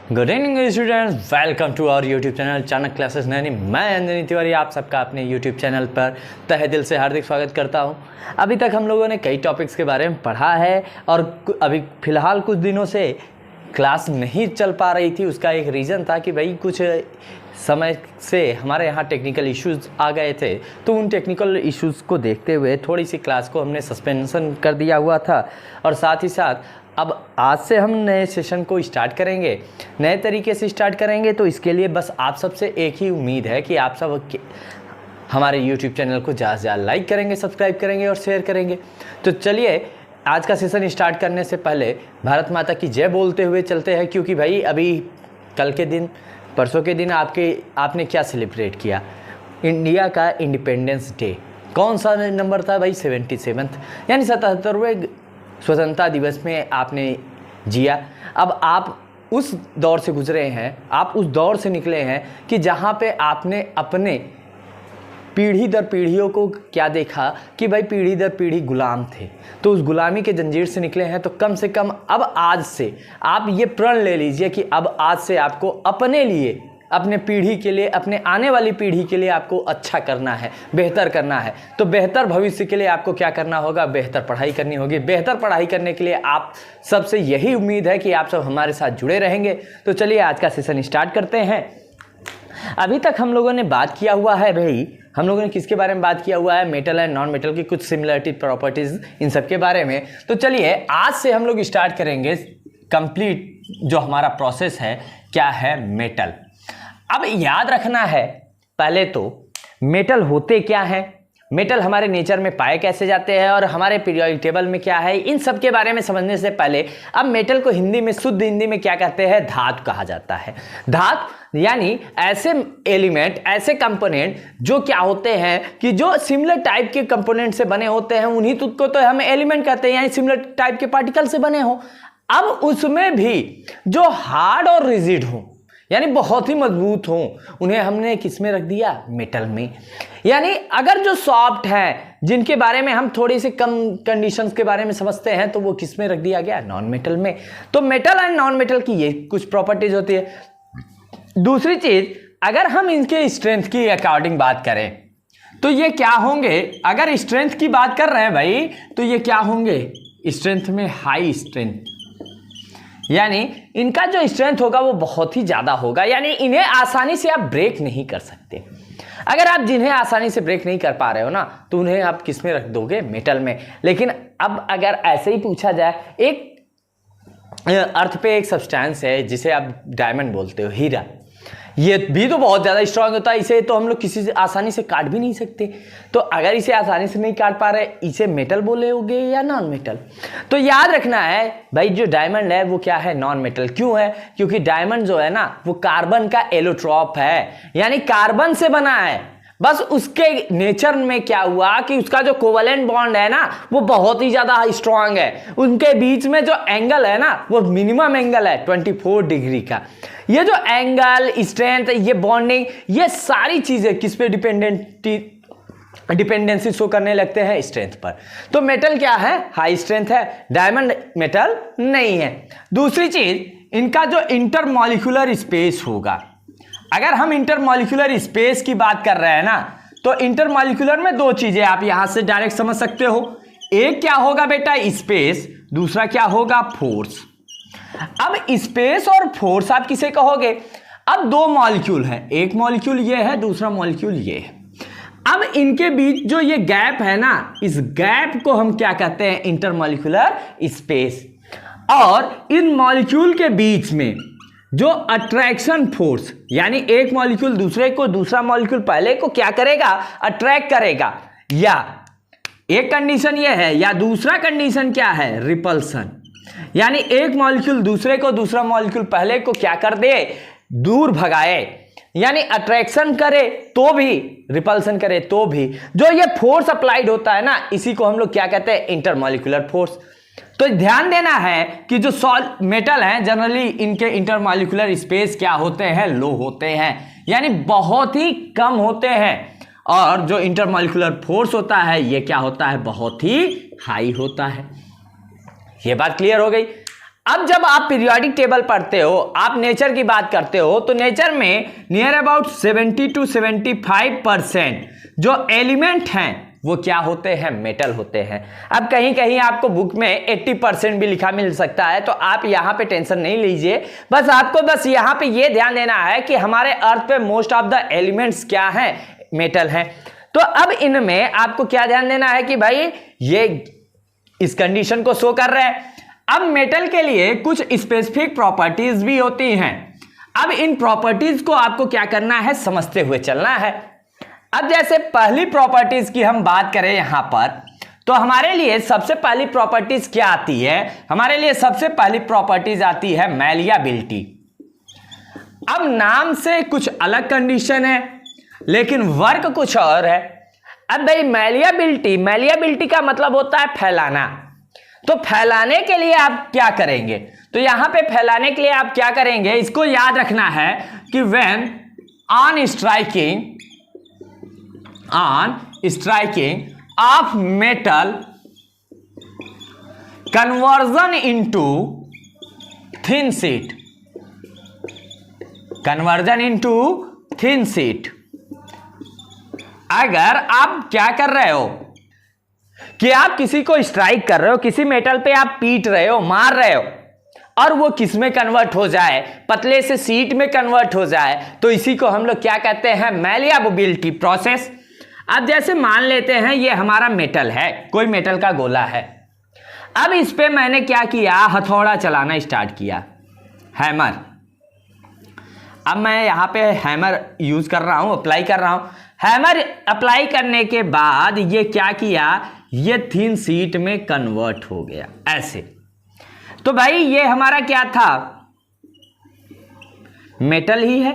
Good evening students, welcome to our YouTube channel Chanakya classes Naini. मैं अंजनी तिवारी आप सबका अपने यूट्यूब चैनल पर तहे दिल से हार्दिक स्वागत करता हूं। अभी तक हम लोगों ने कई टॉपिक्स के बारे में पढ़ा है और अभी फ़िलहाल कुछ दिनों से क्लास नहीं चल पा रही थी। उसका एक रीज़न था कि भाई कुछ समय से हमारे यहाँ टेक्निकल इश्यूज़ आ गए थे, तो उन टेक्निकल इश्यूज़ को देखते हुए थोड़ी सी क्लास को हमने सस्पेंशन कर दिया हुआ था। और साथ ही साथ अब आज से हम नए सेशन को स्टार्ट करेंगे, नए तरीके से स्टार्ट करेंगे। तो इसके लिए बस आप सबसे एक ही उम्मीद है कि आप सब हमारे YouTube चैनल को ज़्यादा से ज़्यादा लाइक करेंगे, सब्सक्राइब करेंगे और शेयर करेंगे। तो चलिए आज का सेशन स्टार्ट करने से पहले भारत माता की जय बोलते हुए चलते हैं, क्योंकि भाई अभी कल के दिन, परसों के दिन आपने क्या सेलिब्रेट किया? इंडिया का इंडिपेंडेंस डे। कौन सा नंबर था भाई? 77th, यानी 77वें स्वतंत्रता दिवस में आपने जिया। अब आप उस दौर से गुजरे हैं, आप उस दौर से निकले हैं कि जहाँ पे आपने अपने पीढ़ी दर पीढ़ियों को क्या देखा कि भाई पीढ़ी दर पीढ़ी गुलाम थे, तो उस गुलामी के जंजीर से निकले हैं। तो कम से कम अब आज से आप ये प्रण ले लीजिए कि अब आज से आपको अपने लिए, अपने पीढ़ी के लिए, अपने आने वाली पीढ़ी के लिए आपको अच्छा करना है, बेहतर करना है। तो बेहतर भविष्य के लिए आपको क्या करना होगा? बेहतर पढ़ाई करनी होगी। बेहतर पढ़ाई करने के लिए आप सबसे यही उम्मीद है कि आप सब हमारे साथ जुड़े रहेंगे। तो चलिए आज का सेशन स्टार्ट करते हैं। अभी तक हम लोगों ने बात किया हुआ है भाई, हम लोगों ने किसके बारे में बात किया हुआ है? मेटल एंड नॉन मेटल की कुछ सिमिलरिटी प्रॉपर्टीज, इन सब के बारे में। तो चलिए आज से हम लोग स्टार्ट करेंगे कंप्लीट जो हमारा प्रोसेस है, क्या है मेटल। अब याद रखना है पहले तो मेटल होते क्या हैं, मेटल हमारे नेचर में पाए कैसे जाते हैं और हमारे पीरियोडिक टेबल में क्या है, इन सब के बारे में समझने से पहले अब मेटल को हिंदी में, शुद्ध हिंदी में क्या कहते हैं? धातु कहा जाता है। धातु यानी ऐसे एलिमेंट, ऐसे कंपोनेंट जो क्या होते हैं कि जो सिमिलर टाइप के कंपोनेंट से बने होते हैं, उन्हीं को तो हम एलिमेंट कहते हैं, यानी सिमिलर टाइप के पार्टिकल से बने हो। अब उसमें भी जो हार्ड और रिजिड हो, यानी बहुत ही मजबूत हो, उन्हें हमने किस में रख दिया? मेटल में। यानी अगर जो सॉफ्ट हैं, जिनके बारे में हम थोड़ी सी कम कंडीशंस के बारे में समझते हैं, तो वो किस में रख दिया गया? नॉन मेटल में। तो मेटल एंड नॉन मेटल की ये कुछ प्रॉपर्टीज होती है। दूसरी चीज, अगर हम इनके स्ट्रेंथ की अकॉर्डिंग बात करें तो ये क्या होंगे? अगर स्ट्रेंथ की बात कर रहे हैं भाई, तो ये क्या होंगे? स्ट्रेंथ में हाई स्ट्रेंथ, यानी इनका जो स्ट्रेंथ होगा वो बहुत ही ज्यादा होगा, यानी इन्हें आसानी से आप ब्रेक नहीं कर सकते। अगर आप जिन्हें आसानी से ब्रेक नहीं कर पा रहे हो ना, तो उन्हें आप किस में रख दोगे? मेटल में। लेकिन अब अगर ऐसे ही पूछा जाए, एक अर्थ पे एक सब्सटेंस है जिसे आप डायमंड बोलते हो, हीरा, ये भी तो बहुत ज़्यादा स्ट्रांग होता है, इसे तो हम लोग किसी से आसानी से काट भी नहीं सकते। तो अगर इसे आसानी से नहीं काट पा रहे, इसे मेटल बोलोगे या नॉन मेटल? तो याद रखना है भाई, जो डायमंड है वो क्या है? Non metal. क्यों है? क्योंकि डायमंड जो है ना, वो कार्बन का एलोट्रॉप है, यानी कार्बन से बना है। बस उसके नेचर में क्या हुआ कि उसका जो कोवलेंट बॉन्ड है ना, वो बहुत ही ज्यादा स्ट्रांग है। उनके बीच में जो एंगल है ना, वो मिनिमम एंगल है 24 डिग्री का। ये जो एंगल, स्ट्रेंथ, ये बॉन्डिंग, ये सारी चीजें किस पे डिपेंडेंसी शो करने लगते हैं? स्ट्रेंथ पर। तो मेटल क्या है? हाई स्ट्रेंथ है। डायमंड मेटल नहीं है। दूसरी चीज, इनका जो इंटरमॉलिक्यूलर स्पेस होगा, अगर हम इंटरमॉलिक्यूलर स्पेस की बात कर रहे हैं ना, तो इंटरमॉलिक्यूलर में दो चीजें आप यहां से डायरेक्ट समझ सकते हो। एक क्या होगा बेटा? स्पेस। दूसरा क्या होगा? फोर्स। अब स्पेस और फोर्स आप किसे कहोगे? अब दो मॉलिक्यूल है, एक मॉलिक्यूल ये है, दूसरा मॉलिक्यूल ये है। अब इनके बीच जो ये गैप है ना, इस गैप को हम क्या कहते हैं? Intermolecular space. और इन मॉलिक्यूल के बीच में जो अट्रैक्शन फोर्स, यानी एक मॉलिक्यूल दूसरे को, दूसरा मॉलिक्यूल पहले को क्या करेगा? अट्रैक्ट करेगा। या एक कंडीशन ये है, या दूसरा कंडीशन क्या है? रिपल्सन, यानी एक मॉलिक्यूल दूसरे को, दूसरा मॉलिक्यूल पहले को क्या कर दे? दूर भगाए। यानी अट्रैक्शन करे तो भी, रिपल्सन करे तो भी, जो ये फोर्स अप्लाइड होता है ना, इसी को हम लोग क्या कहते हैं? Intermolecular force. तो ध्यान देना है कि जो सॉल्ट मेटल हैं, जनरली इनके इंटरमॉलिक्यूलर स्पेस क्या होते हैं? लो होते हैं, यानी बहुत ही कम होते हैं। और जो इंटरमॉलिक्यूलर फोर्स होता है, ये क्या होता है? बहुत ही हाई होता है। ये बात क्लियर हो गई। अब जब आप पीरियोडिक टेबल पढ़ते हो, आप नेचर की बात करते हो, तो नेचर में नियर अबाउट 70 to 75% जो एलिमेंट हैं वो क्या होते हैं, मेटल होते हैं। अब कहीं कहीं आपको बुक में 80% भी लिखा मिल सकता है, तो आप यहां पे टेंशन नहीं लीजिए, बस आपको बस यहां पे ये ध्यान देना है कि हमारे अर्थ पे मोस्ट ऑफ द एलिमेंट्स क्या हैं, मेटल हैं। तो अब इनमें आपको क्या ध्यान देना है कि भाई ये इस कंडीशन को शो कर रहे हैं। अब मेटल के लिए कुछ स्पेसिफिक प्रॉपर्टीज भी होती हैं। अब इन प्रॉपर्टीज को आपको क्या करना है, समझते हुए चलना है। अब जैसे पहली प्रॉपर्टीज की हम बात करें यहां पर, तो हमारे लिए सबसे पहली प्रॉपर्टीज क्या आती है, हमारे लिए सबसे पहली प्रॉपर्टीज आती है मैलिएबिलिटी। अब नाम से कुछ अलग कंडीशन है लेकिन वर्क कुछ और है। अब भाई मैलिएबिलिटी का मतलब होता है फैलाना। तो फैलाने के लिए आप क्या करेंगे, तो यहां पे फैलाने के लिए आप क्या करेंगे, इसको याद रखना है कि when on striking off metal conversion into thin sheet, अगर आप क्या कर रहे हो कि आप किसी को स्ट्राइक कर रहे हो, किसी मेटल पे आप पीट रहे हो, मार रहे हो, और वो किस में कन्वर्ट हो जाए, पतले से शीट में कन्वर्ट हो जाए, तो इसी को हम लोग क्या कहते हैं, मैलिएबिलिटी प्रोसेस। अब जैसे मान लेते हैं ये हमारा मेटल है, कोई मेटल का गोला है। अब इस पे मैंने क्या किया, हथौड़ा चलाना स्टार्ट किया, हैमर। अब मैं यहां पे हैमर यूज कर रहा हूं, अप्लाई कर रहा हूं। हैमर अप्लाई करने के बाद ये क्या किया, ये थिन शीट में कन्वर्ट हो गया ऐसे। तो भाई ये हमारा क्या था, मेटल ही है,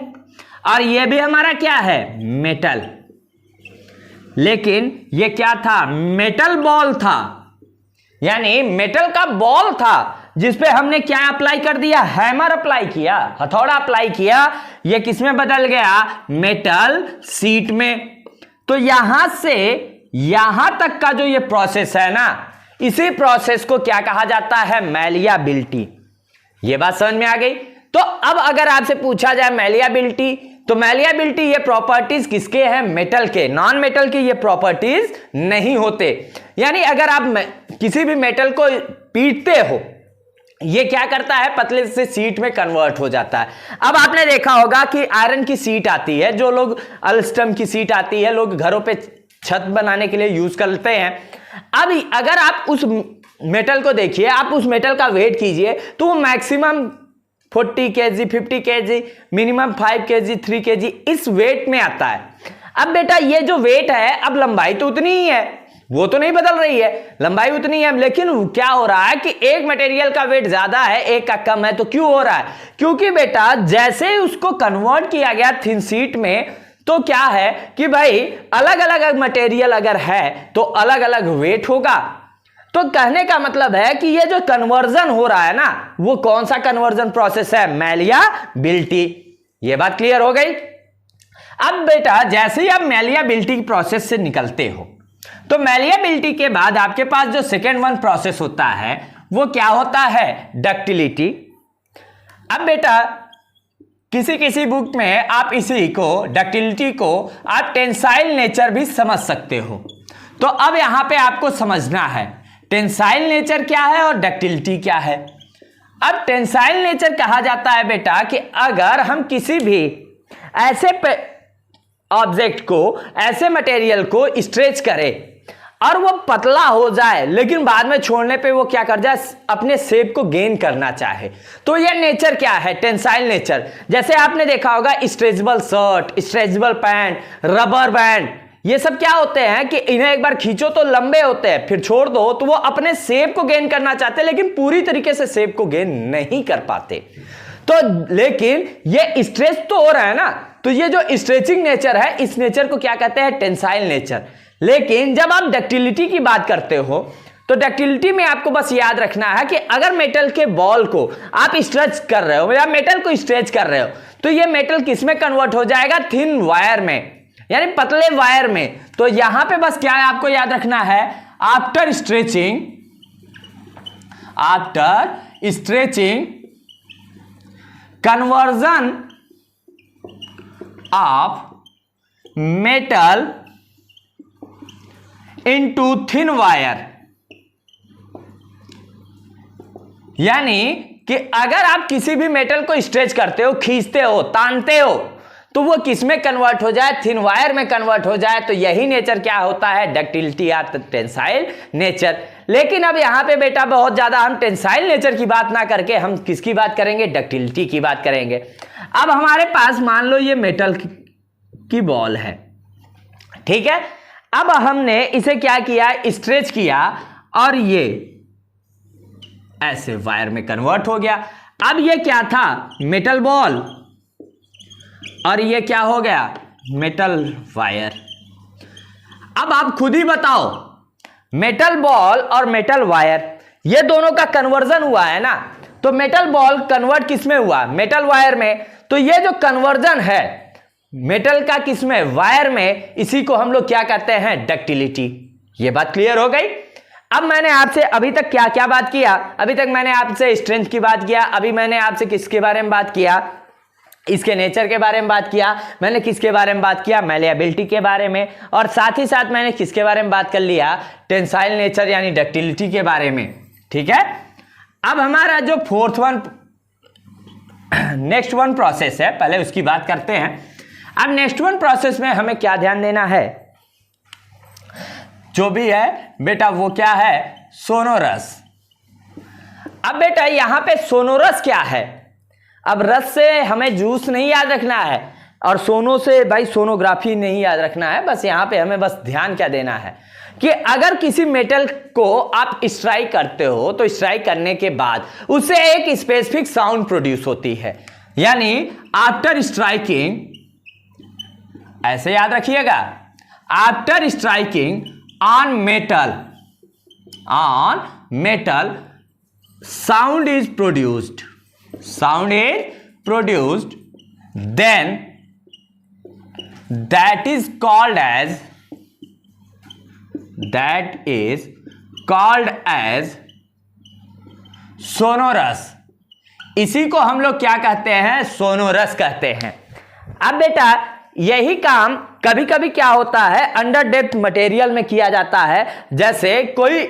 और ये भी हमारा क्या है, मेटल। लेकिन ये क्या था, मेटल बॉल था, यानी मेटल का बॉल था जिसपे हमने क्या अप्लाई कर दिया, हैमर अप्लाई किया, हथौड़ा अप्लाई किया। ये किस में बदल गया, मेटल शीट में। तो यहां से यहां तक का जो ये प्रोसेस है ना, इसी प्रोसेस को क्या कहा जाता है, मैलिएबिलिटी। ये बात समझ में आ गई। तो अब अगर आपसे पूछा जाए मैलिएबिलिटी, तो मैलिएबिलिटी ये प्रॉपर्टीज किसके हैं, मेटल के। नॉन मेटल के ये प्रॉपर्टीज नहीं होते। यानी अगर आप किसी भी मेटल को पीटते हो, ये क्या करता है, पतले से शीट में कन्वर्ट हो जाता है। अब आपने देखा होगा कि आयरन की शीट आती है, जो लोग अल्स्टम की शीट आती है, लोग घरों पे छत बनाने के लिए यूज करते हैं। अब अगर आप उस मेटल को देखिए, आप उस मेटल का वेट कीजिए, तो वो maximum 40 kg, 50 kg, minimum 5 kg, 3 kg इस वेट में आता है। अब बेटा ये जो वेट है, अब लंबाई तो उतनी ही है, वो तो नहीं बदल रही है, लंबाई उतनी है, लेकिन क्या हो रहा है कि एक मटेरियल का वेट ज्यादा है, एक का कम है। तो क्यों हो रहा है, क्योंकि बेटा जैसे उसको कन्वर्ट किया गया थिन शीट में, तो क्या है कि भाई अलग अलग मटेरियल अगर है तो अलग अलग वेट होगा। तो कहने का मतलब है कि ये जो कन्वर्जन हो रहा है ना, वो कौन सा कन्वर्जन प्रोसेस है, मैलिएबिलिटी। ये बात क्लियर हो गई। अब बेटा जैसे ही आप मैलिएबिलिटी की प्रोसेस से निकलते हो, तो मैलिएबिलिटी के बाद आपके पास जो सेकेंड वन प्रोसेस होता है वो क्या होता है, डक्टिलिटी। अब बेटा किसी किसी बुक में आप इसी को, डक्टिलिटी को आप टेंसाइल नेचर भी समझ सकते हो। तो अब यहां पे आपको समझना है टेंसाइल नेचर क्या है और डक्टिलिटी क्या है। अब टेंसाइल नेचर कहा जाता है बेटा कि अगर हम किसी भी ऐसे ऑब्जेक्ट को, ऐसे मटेरियल को स्ट्रेच करें और वो पतला हो जाए, लेकिन बाद में छोड़ने पे वो क्या कर जाए, अपने शेप को गेन करना चाहे, तो ये नेचर क्या है, टेंसाइल नेचर। जैसे आपने देखा होगा stretchable shirt, stretchable pant, rubber band, ये सब क्या होते हैं कि इन्हें एक बार खींचो तो लंबे होते हैं, फिर छोड़ दो तो वो अपने शेप को गेन करना चाहते हैं, लेकिन पूरी तरीके से शेप को गेन नहीं कर पाते। तो लेकिन ये स्ट्रेच तो हो रहा है ना, तो ये जो स्ट्रेचिंग नेचर है, इस नेचर को क्या कहते हैं, टेंसाइल नेचर। लेकिन जब आप डक्टिलिटी की बात करते हो, तो डक्टिलिटी में आपको बस याद रखना है कि अगर मेटल के बॉल को आप स्ट्रेच कर रहे हो या मेटल को स्ट्रेच कर रहे हो, तो ये मेटल किस में कन्वर्ट हो जाएगा, थिन वायर में, यानी पतले वायर में। तो यहां पे बस क्या है आपको याद रखना है, after stretching conversion of metal into thin wire. यानी कि अगर आप किसी भी मेटल को स्ट्रेच करते हो, खींचते हो, तानते हो, तो वो किस में कन्वर्ट हो जाए, थिन वायर में कन्वर्ट हो जाए। तो यही नेचर क्या होता है, डक्टिलिटी या टेंसाइल नेचर। लेकिन अब यहां पे बेटा बहुत ज्यादा हम टेंसाइल नेचर की बात ना करके हम किसकी बात करेंगे, डक्टिलिटी की बात करेंगे। अब हमारे पास मान लो ये मेटल की बॉल है, ठीक है। अब हमने इसे क्या किया, स्ट्रेच किया और ये ऐसे वायर में कन्वर्ट हो गया। अब ये क्या था, मेटल बॉल, और ये क्या हो गया, मेटल वायर। अब आप खुद ही बताओ, मेटल बॉल और मेटल वायर ये दोनों का कन्वर्जन हुआ है ना। तो मेटल बॉल कन्वर्ट किस में हुआ, मेटल वायर में। तो ये जो कन्वर्जन है मेटल का किस में, वायर में, इसी को हम लोग क्या कहते हैं, डक्टिलिटी। ये बात क्लियर हो गई। अब मैंने आपसे अभी तक क्या क्या बात किया, अभी तक मैंने आपसे स्ट्रेंथ की बात किया, अभी मैंने आपसे किसके बारे में बात किया, इसके नेचर के बारे में बात किया, मैंने किसके बारे में बात किया, मैलिएबिलिटी के बारे में, और साथ ही साथ मैंने किसके बारे में बात कर लिया, टेंसाइल नेचर यानी डक्टिलिटी के बारे में, ठीक है। अब हमारा जो fourth one next one process है, पहले उसकी बात करते हैं। अब नेक्स्ट वन प्रोसेस में हमें क्या ध्यान देना है, जो भी है बेटा वो क्या है, सोनोरस। अब बेटा यहां पे सोनोरस क्या है, अब रस से हमें जूस नहीं याद रखना है और सोनो से भाई सोनोग्राफी नहीं याद रखना है। बस यहां पे हमें बस ध्यान क्या देना है कि अगर किसी मेटल को आप स्ट्राइक करते हो तो स्ट्राइक करने के बाद उससे एक स्पेसिफिक साउंड प्रोड्यूस होती है। यानी आफ्टर स्ट्राइकिंग, ऐसे याद रखिएगा, after striking on metal sound is produced, then that is called as sonorous। इसी को हम लोग क्या कहते हैं, सोनोरस कहते हैं। अब बेटा यही काम कभी कभी क्या होता है, अंडर डेप्थ मटेरियल में किया जाता है। जैसे कोई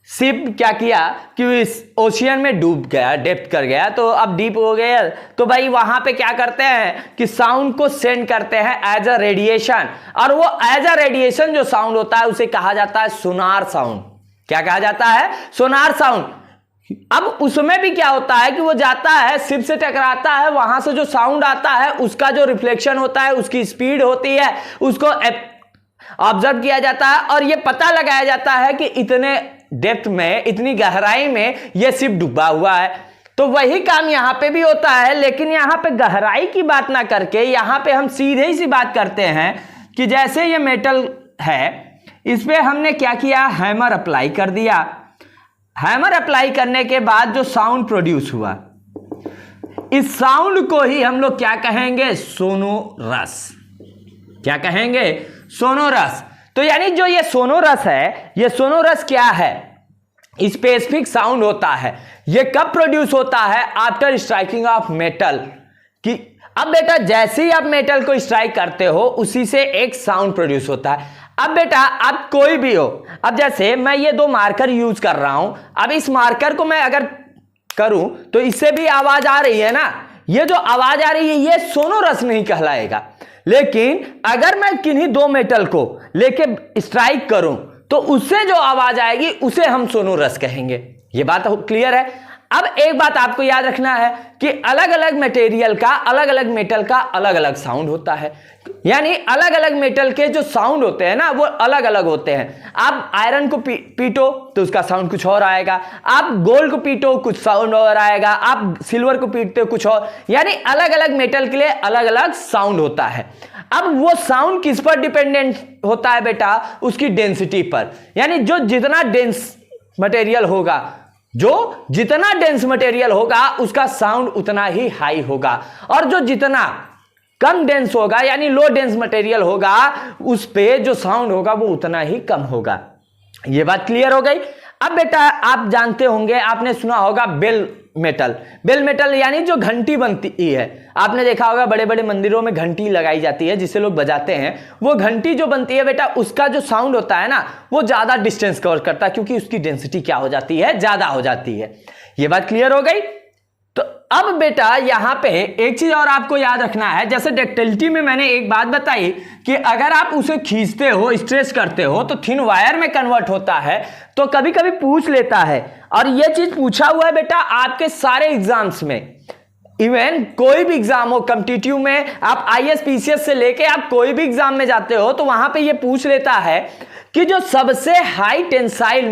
शिप क्या किया कि ओशियन में डूब गया, डेप्थ कर गया, तो अब डीप हो गया, तो भाई वहां पे क्या करते हैं कि साउंड को सेंड करते हैं एज अ रेडिएशन, और वो एज अ रेडिएशन जो साउंड होता है उसे कहा जाता है सोनार साउंड। क्या कहा जाता है, सोनार साउंड। अब उसमें भी क्या होता है कि वो जाता है, शिप से टकराता है, वहां से जो साउंड आता है उसका जो रिफ्लेक्शन होता है, उसकी स्पीड होती है, उसको ऑब्जर्व किया जाता है और ये पता लगाया जाता है कि इतने डेप्थ में, इतनी गहराई में ये शिप डूबा हुआ है। तो वही काम यहां पे भी होता है, लेकिन यहां पे गहराई की बात ना करके यहां पे हम सीधे ही सी बात करते हैं कि जैसे ये मेटल है, इस पे हमने क्या किया, हैमर अप्लाई कर दिया। हैमर अप्लाई करने के बाद जो साउंड प्रोड्यूस हुआ, इस साउंड को ही हम लोग क्या कहेंगे, सोनोरस। क्या कहेंगे, सोनोरस। तो यानी जो ये सोनोरस है, ये सोनोरस क्या है, स्पेसिफिक साउंड होता है। ये कब प्रोड्यूस होता है, आफ्टर स्ट्राइकिंग ऑफ मेटल। कि अब बेटा जैसे ही आप मेटल को स्ट्राइक करते हो उसी से एक साउंड प्रोड्यूस होता है। अब बेटा अब कोई भी हो, अब जैसे मैं ये दो मार्कर यूज कर रहा हूं, अब इस मार्कर को मैं अगर करूं तो इससे भी आवाज आ रही है ना, ये जो आवाज आ रही है ये सोनोरस नहीं कहलाएगा। लेकिन अगर मैं किन्हीं दो मेटल को लेके स्ट्राइक करूं तो उससे जो आवाज आएगी उसे हम सोनोरस कहेंगे। ये बात क्लियर है। अब एक बात आपको याद रखना है कि अलग अलग मटेरियल का, अलग अलग मेटल का अलग अलग साउंड होता है। यानी अलग अलग मेटल के जो साउंड होते हैं ना वो अलग अलग होते हैं। आप आयरन को पीटो तो उसका साउंड कुछ और आएगा, आप गोल्ड को पीटो कुछ साउंड और आएगा, आप सिल्वर को पीटते हो कुछ और। यानी अलग अलग मेटल के लिए अलग अलग साउंड होता है। अब वो साउंड किस पर डिपेंडेंट होता है बेटा, उसकी डेंसिटी पर। यानी जो जितना डेंस मटेरियल होगा, जो जितना डेंस मटेरियल होगा उसका साउंड उतना ही हाई होगा, और जो जितना कम डेंस होगा यानी लो डेंस मटेरियल होगा उस पे जो साउंड होगा वो उतना ही कम होगा। ये बात क्लियर हो गई। अब बेटा आप जानते होंगे, आपने सुना होगा बेल मेटल। बेल मेटल यानी जो घंटी बनती है, आपने देखा होगा बड़े बड़े मंदिरों में घंटी लगाई जाती है जिसे लोग बजाते हैं। वो घंटी जो बनती है बेटा, उसका जो साउंड होता है ना, वो ज्यादा डिस्टेंस कवर करता है क्योंकि उसकी डेंसिटी क्या हो जाती है, ज्यादा हो जाती है। ये बात क्लियर हो गई। तो अब बेटा यहां पे एक चीज और आपको याद रखना है, जैसे डक्टिलिटी में मैंने एक बात बताई कि अगर आप उसे खींचते हो, स्ट्रेच करते हो तो थिन वायर में कन्वर्ट होता है। तो कभी कभी पूछ लेता है, और यह चीज पूछा हुआ है बेटा आपके सारे एग्जाम्स में। इवन कोई भी एग्जाम हो, कॉम्पिटिटिव में आप आईएएस पीसीएस से लेके आप कोई भी एग्जाम में जाते हो तो वहां पे ये पूछ लेता है कि जो सबसे हाई टेंसाइल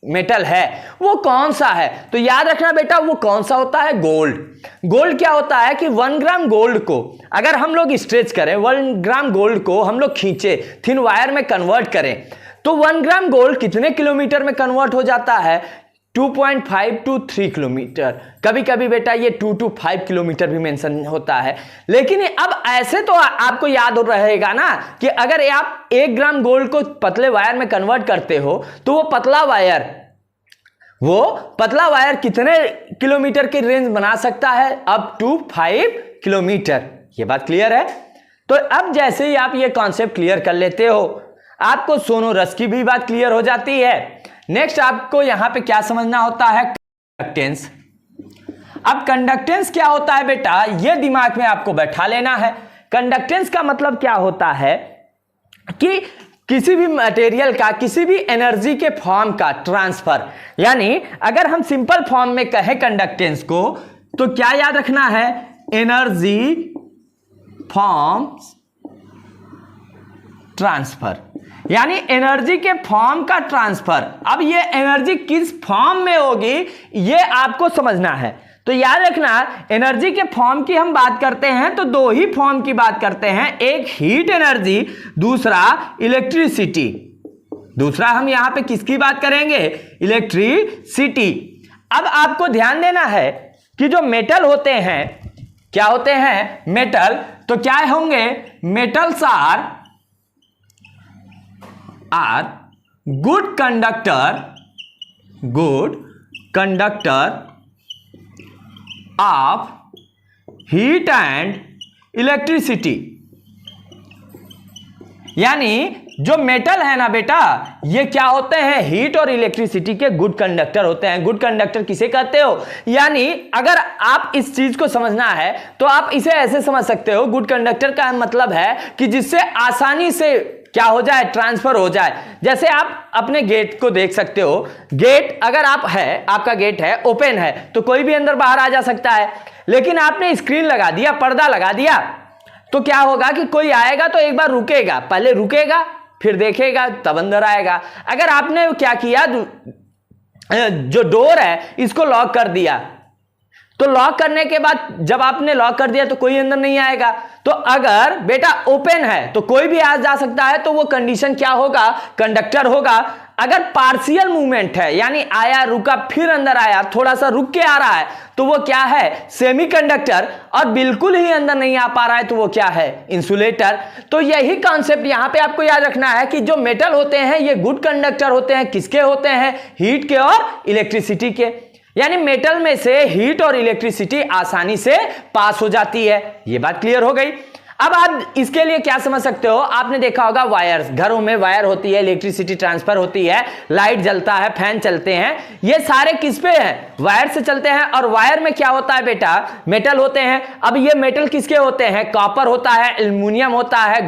मेटल है वो कौन सा है। तो याद रखना बेटा वो कौन सा होता है, गोल्ड। गोल्ड क्या होता है कि 1 ग्राम गोल्ड को अगर हम लोग स्ट्रेच करें, 1 ग्राम गोल्ड को हम लोग खींचे, थिन वायर में कन्वर्ट करें, तो 1 ग्राम गोल्ड कितने किलोमीटर में कन्वर्ट हो जाता है, 2.5 to 3 किलोमीटर। कभी कभी बेटा ये 2 to 5 किलोमीटर भी मेंशन होता है। लेकिन अब ऐसे तो आपको याद रहेगा ना कि अगर आप 1 ग्राम गोल्ड को पतले वायर में कन्वर्ट करते हो तो वो पतला वायर कितने किलोमीटर की रेंज बना सकता है, अप टू 5 किलोमीटर। ये बात क्लियर है। तो अब जैसे ही आप ये कॉन्सेप्ट क्लियर कर लेते हो, आपको सोनोरस की भी बात क्लियर हो जाती है। नेक्स्ट आपको यहां पे क्या समझना होता है, कंडक्टेंस। अब कंडक्टेंस क्या होता है बेटा, ये दिमाग में आपको बैठा लेना है। कंडक्टेंस का मतलब क्या होता है कि किसी भी मटेरियल का, किसी भी एनर्जी के फॉर्म का ट्रांसफर, यानी अगर हम सिंपल फॉर्म में कहें कंडक्टेंस को तो क्या याद रखना है, एनर्जी फॉर्म ट्रांसफर, यानी एनर्जी के फॉर्म का ट्रांसफर। अब ये एनर्जी किस फॉर्म में होगी ये आपको समझना है। तो याद रखना, एनर्जी के फॉर्म की हम बात करते हैं तो 2 ही फॉर्म की बात करते हैं, एक हीट एनर्जी, दूसरा इलेक्ट्रिसिटी। दूसरा हम यहां पे किसकी बात करेंगे, इलेक्ट्रिसिटी। अब आपको ध्यान देना है कि जो मेटल होते हैं, क्या होते हैं, मेटल, तो क्या होंगे, metals are good conductor of heat and electricity. यानी जो मेटल है ना बेटा, ये क्या होते हैं, हीट और इलेक्ट्रिसिटी के गुड कंडक्टर होते हैं। गुड कंडक्टर किसे कहते हो, यानी अगर आप इस चीज को समझना है तो आप इसे ऐसे समझ सकते हो, गुड कंडक्टर का मतलब है कि जिससे आसानी से क्या हो जाए, ट्रांसफर हो जाए। जैसे आप अपने गेट को देख सकते हो, गेट अगर आपका गेट है, ओपन है, तो कोई भी अंदर बाहर आ जा सकता है। लेकिन आपने स्क्रीन लगा दिया, पर्दा लगा दिया, तो क्या होगा कि कोई आएगा तो एक बार रुकेगा, पहले रुकेगा फिर देखेगा तब अंदर आएगा। अगर आपने क्या किया, जो डोर है इसको लॉक कर दिया, तो लॉक करने के बाद जब आपने लॉक कर दिया तो कोई अंदर नहीं आएगा। तो अगर बेटा ओपन है तो कोई भी आ जा सकता है, तो वो कंडीशन क्या होगा, कंडक्टर होगा। अगर पार्शियल मूवमेंट है, यानी आया रुका फिर अंदर आया, थोड़ा सा रुक के आ रहा है, तो वो क्या है, सेमी कंडक्टर। और बिल्कुल ही अंदर नहीं आ पा रहा है तो वो क्या है, इंसुलेटर। तो यही कॉन्सेप्ट यहां पे आपको याद रखना है कि जो मेटल होते हैं ये गुड कंडक्टर होते हैं। किसके होते हैं, हीट के और इलेक्ट्रिसिटी के। यानी मेटल में से हीट और इलेक्ट्रिसिटी आसानी से पास हो जाती है। ये बात क्लियर हो गई। अब आप इसके लिए क्या समझ सकते हो, आपने देखा होगा वायर्स, घरों में वायर होती है, इलेक्ट्रिसिटी ट्रांसफर होती है, लाइट जलता है, फैन चलते हैं, ये सारे किस पे हैं, वायर से चलते हैं। और वायर में क्या होता है बेटा, मेटल होते हैं। अब ये मेटल किसके होते हैं, कॉपर होता है, एल्युमिनियम होता है।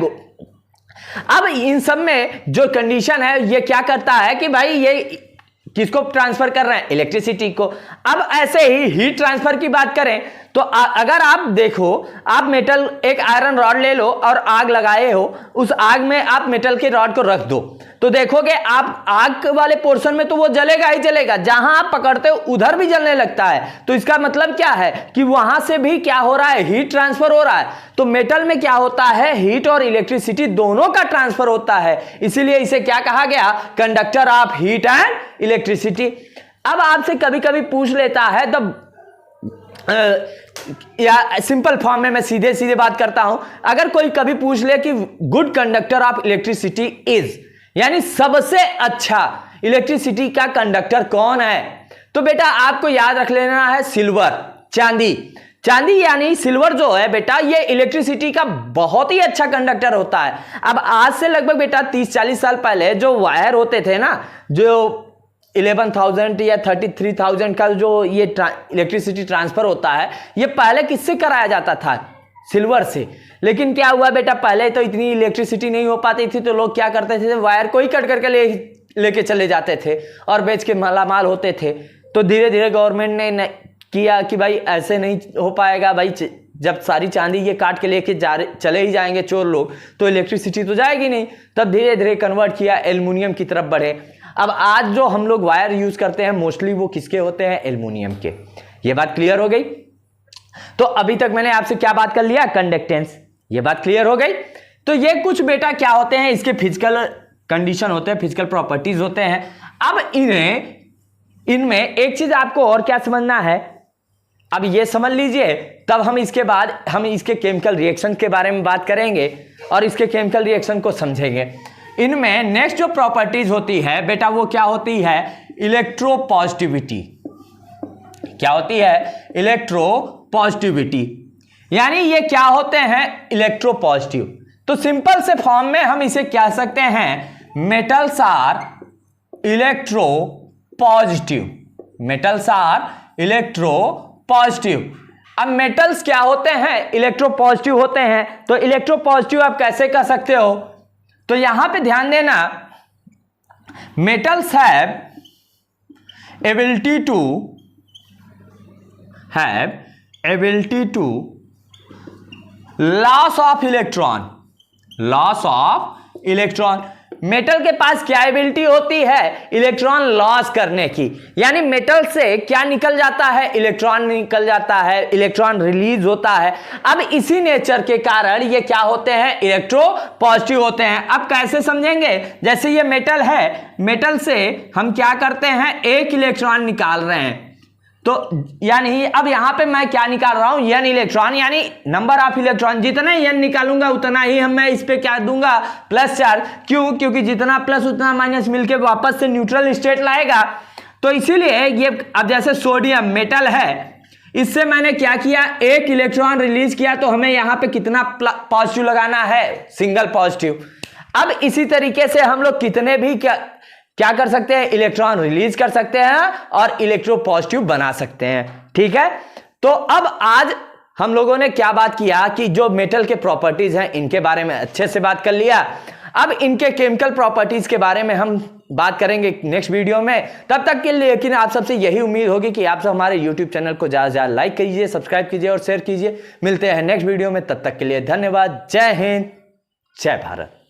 अब इन सब में जो कंडीशन है ये क्या करता है कि भाई ये किसको ट्रांसफर कर रहे हैं, इलेक्ट्रिसिटी को। अब ऐसे ही हीट ट्रांसफर की बात करें तो अगर आप देखो, आप मेटल, एक आयरन रॉड ले लो और आग लगाए हो, उस आग में आप मेटल के रॉड को रख दो, तो देखोगे आप आग वाले पोर्शन में तो वो जलेगा ही जलेगा, जहां आप पकड़ते हो उधर भी जलने लगता है। तो इसका मतलब क्या है कि वहां से भी क्या हो रहा है, हीट ट्रांसफर हो रहा है। तो मेटल में क्या होता है, हीट और इलेक्ट्रिसिटी दोनों का ट्रांसफर होता है, इसीलिए इसे क्या कहा गया, conductor of heat and electricity. अब आपसे कभी कभी पूछ लेता है या सिंपल फॉर्म में मैं सीधे सीधे बात करता हूं, अगर कोई कभी पूछ ले कि good conductor of electricity is, यानी सबसे अच्छा इलेक्ट्रिसिटी का कंडक्टर कौन है? तो बेटा आपको याद रख लेना है सिल्वर, चांदी। चांदी यानी सिल्वर जो है बेटा, ये इलेक्ट्रिसिटी का बहुत ही अच्छा कंडक्टर होता है। अब आज से लगभग बेटा 30-40 साल पहले जो वायर होते थे ना, जो 11,000 या 33,000 का जो ये इलेक्ट्रिसिटी ट्रांसफर होता है, ये पहले किससे कराया जाता था? सिल्वर से। लेकिन क्या हुआ बेटा, पहले तो इतनी इलेक्ट्रिसिटी नहीं हो पाती थी, तो लोग क्या करते थे, वायर को ही कट करके लेके चले जाते थे और बेच के मालामाल होते थे। तो धीरे धीरे गवर्नमेंट ने किया कि भाई ऐसे नहीं हो पाएगा भाई, जब सारी चांदी ये काट के लेके चले ही जाएंगे चोर लोग, तो इलेक्ट्रिसिटी तो जाएगी नहीं। तब धीरे धीरे कन्वर्ट किया, एल्युमिनियम की तरफ बढ़े। अब आज जो हम लोग वायर यूज करते हैं मोस्टली वो किसके होते हैं? एल्युमिनियम के। ये बात क्लियर हो गई? तो अभी तक मैंने आपसे क्या बात कर लिया? कंडक्टेंस। ये बात क्लियर हो गई? तो ये कुछ बेटा क्या होते हैं, इसके फिजिकल कंडीशन होते हैं, फिजिकल प्रॉपर्टीज होते हैं। अब इनमें एक चीज आपको और क्या समझना है, अब ये समझ लीजिए, तब हम इसके बाद हम इसके केमिकल रिएक्शन के बारे में बात करेंगे और इसके केमिकल रिएक्शन को समझेंगे। इनमें नेक्स्ट जो प्रॉपर्टीज होती है बेटा, वो क्या होती है? इलेक्ट्रोपॉजिटिविटी। क्या होती है? इलेक्ट्रोपॉजिटिविटी। यानी ये क्या होते हैं? इलेक्ट्रोपॉजिटिव। तो सिंपल से फॉर्म में हम इसे कह सकते हैं, metals are electropositive. Metals are electropositive. अब मेटल्स क्या होते हैं? इलेक्ट्रोपॉजिटिव होते हैं। तो इलेक्ट्रोपॉजिटिव आप कैसे कह सकते हो? तो यहां पे ध्यान देना, metals have ability to loss of electron. Loss of electron. Metal के पास क्या एबिलिटी होती है? इलेक्ट्रॉन लॉस करने की। यानी मेटल से क्या निकल जाता है? इलेक्ट्रॉन निकल जाता है, इलेक्ट्रॉन रिलीज होता है। अब इसी नेचर के कारण ये क्या होते हैं? इलेक्ट्रोपॉजिटिव होते हैं। अब कैसे समझेंगे? जैसे ये मेटल है, मेटल से हम क्या करते हैं? एक इलेक्ट्रॉन निकाल रहे हैं। तो यानी अब यहां पे मैं क्या निकाल रहा हूं? n इलेक्ट्रॉन, यानी नंबर ऑफ इलेक्ट्रॉन। जितने n निकालूंगा उतना ही मैं इस पे क्या दूंगा? Plus charge. क्यों? क्योंकि जितना प्लस उतना माइनस मिलके वापस से न्यूट्रल स्टेट लाएगा। तो इसीलिए ये, अब जैसे सोडियम मेटल है, इससे मैंने क्या किया? एक इलेक्ट्रॉन रिलीज किया, तो हमें यहां पे कितना पॉजिटिव लगाना है? Single positive. अब इसी तरीके से हम लोग कितने भी क्या कर सकते हैं? इलेक्ट्रॉन रिलीज कर सकते हैं और इलेक्ट्रोपॉजिटिव बना सकते हैं। ठीक है? तो अब आज हम लोगों ने क्या बात किया कि जो मेटल के प्रॉपर्टीज हैं इनके बारे में अच्छे से बात कर लिया। अब इनके केमिकल प्रॉपर्टीज के बारे में हम बात करेंगे नेक्स्ट वीडियो में। तब तक के लिए लेकिन आप सबसे यही उम्मीद होगी कि आप सब हमारे यूट्यूब चैनल को ज्यादा से ज्यादा लाइक कीजिए, सब्सक्राइब कीजिए और शेयर कीजिए। मिलते हैं नेक्स्ट वीडियो में, तब तक के लिए धन्यवाद। जय हिंद, जय भारत।